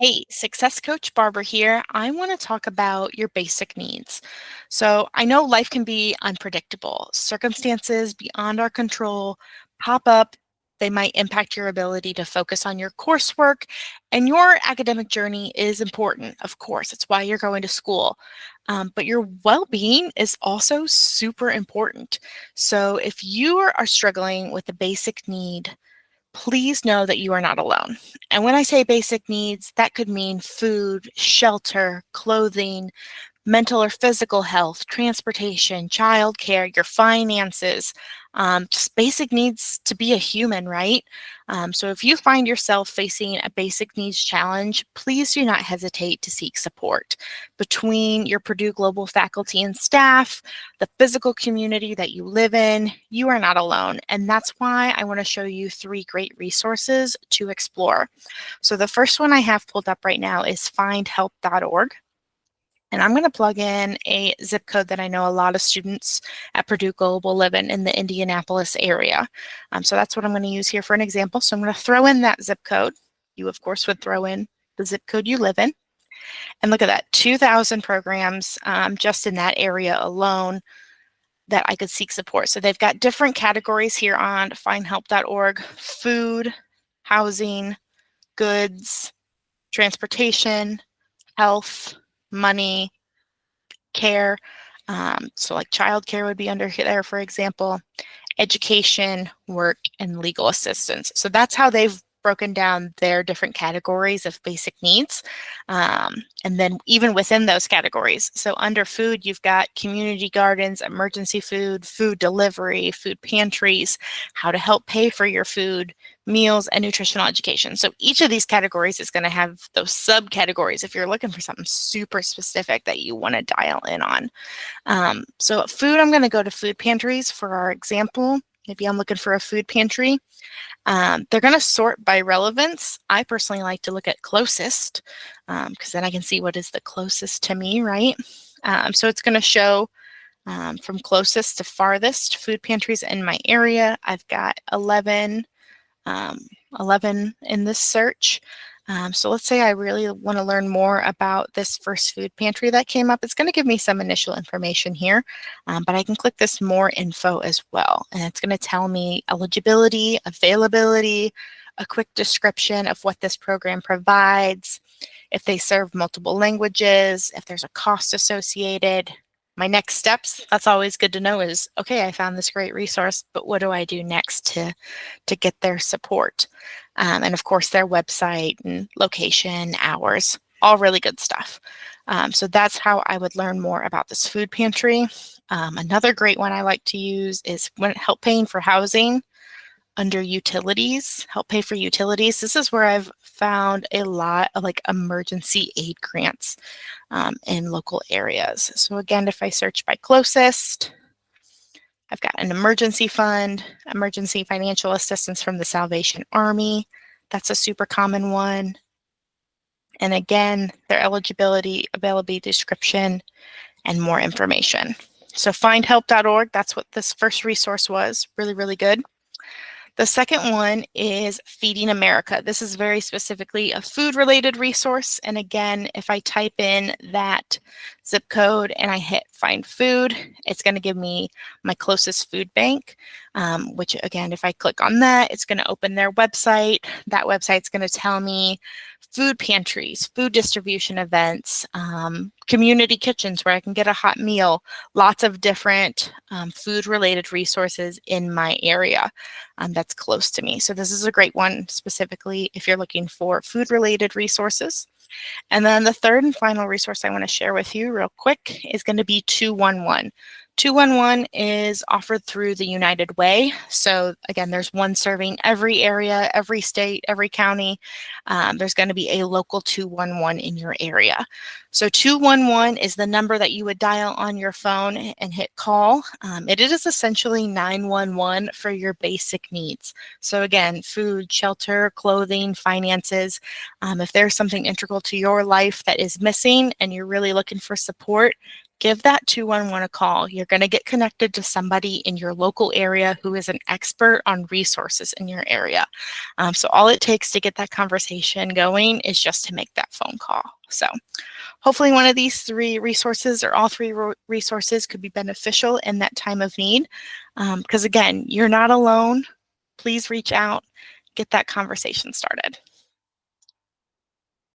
Hey, Success Coach Barbara here. I want to talk about your basic needs. So, I know life can be unpredictable. Circumstances beyond our control pop up. They might impact your ability to focus on your coursework, and your academic journey is important, of course. It's why you're going to school. But your well being is also super important. So, if you are struggling with a basic need, please know that you are not alone. And when I say basic needs, that could mean food, shelter, clothing, mental or physical health, transportation, childcare, your finances, just basic needs to be a human, right? So if you find yourself facing a basic needs challenge, please do not hesitate to seek support. Between your Purdue Global faculty and staff, the physical community that you live in, you are not alone. And that's why I want to show you 3 great resources to explore. So the first one I have pulled up right now is findhelp.org. And I'm going to plug in a zip code that I know a lot of students at Purdue Global live in the Indianapolis area. So that's what I'm going to use here for an example. So I'm going to throw in that zip code. You, of course, would throw in the zip code you live in. And look at that, 2,000 programs just in that area alone that I could seek support. So they've got different categories here on findhelp.org: food, housing, goods, transportation, health, money, care. So like childcare would be under there, for example, education, work, and legal assistance. So that's how they've broken down their different categories of basic needs. And then even within those categories, so under food, you've got community gardens, emergency food, food delivery, food pantries, how to help pay for your food, meals, and nutritional education. So each of these categories is going to have those subcategories if you're looking for something super specific that you want to dial in on. So food, I'm going to go to food pantries for our example. Maybe I'm looking for a food pantry. They're going to sort by relevance. I personally like to look at closest because then I can see what is the closest to me, right? So it's going to show from closest to farthest food pantries in my area. I've got 11 in this search. So let's say I really want to learn more about this first food pantry that came up. It's going to give me some initial information here, but I can click this more info as well. And it's going to tell me eligibility, availability, a quick description of what this program provides, if they serve multiple languages, if there's a cost associated. My next steps, that's always good to know, is okay, I found this great resource, but what do I do next to get their support? And of course, their website and location, hours, all really good stuff. So that's how I would learn more about this food pantry. Another great one I like to use is help paying for housing. Under utilities, help pay for utilities. This is where I've found a lot of like emergency aid grants in local areas. So again, if I search by closest, I've got an emergency fund, emergency financial assistance from the Salvation Army. That's a super common one. And again, their eligibility, availability description, and more information. So findhelp.org, that's what this first resource was. Really, really good. The second one is Feeding America. This is very specifically a food-related resource. And again, if I type in that zip code and I hit find food, it's going to give me my closest food bank, which again, if I click on that, it's going to open their website. That website's going to tell me food pantries, food distribution events, community kitchens where I can get a hot meal, lots of different food-related resources in my area that's close to me. So this is a great one specifically if you're looking for food-related resources. And then the third and final resource I want to share with you real quick is going to be 211. 211 is offered through the United Way. So again, there's one serving every area, every state, every county. There's going to be a local 211 in your area. So 211 is the number that you would dial on your phone and hit call. It is essentially 911 for your basic needs. So again, food, shelter, clothing, finances. If there's something integral to your life that is missing and you're really looking for support, give that 211 a call. You're going to get connected to somebody in your local area who is an expert on resources in your area. So all it takes to get that conversation going is just to make that phone call. So hopefully one of these 3 resources or all 3 resources could be beneficial in that time of need. Because again, you're not alone. Please reach out, get that conversation started.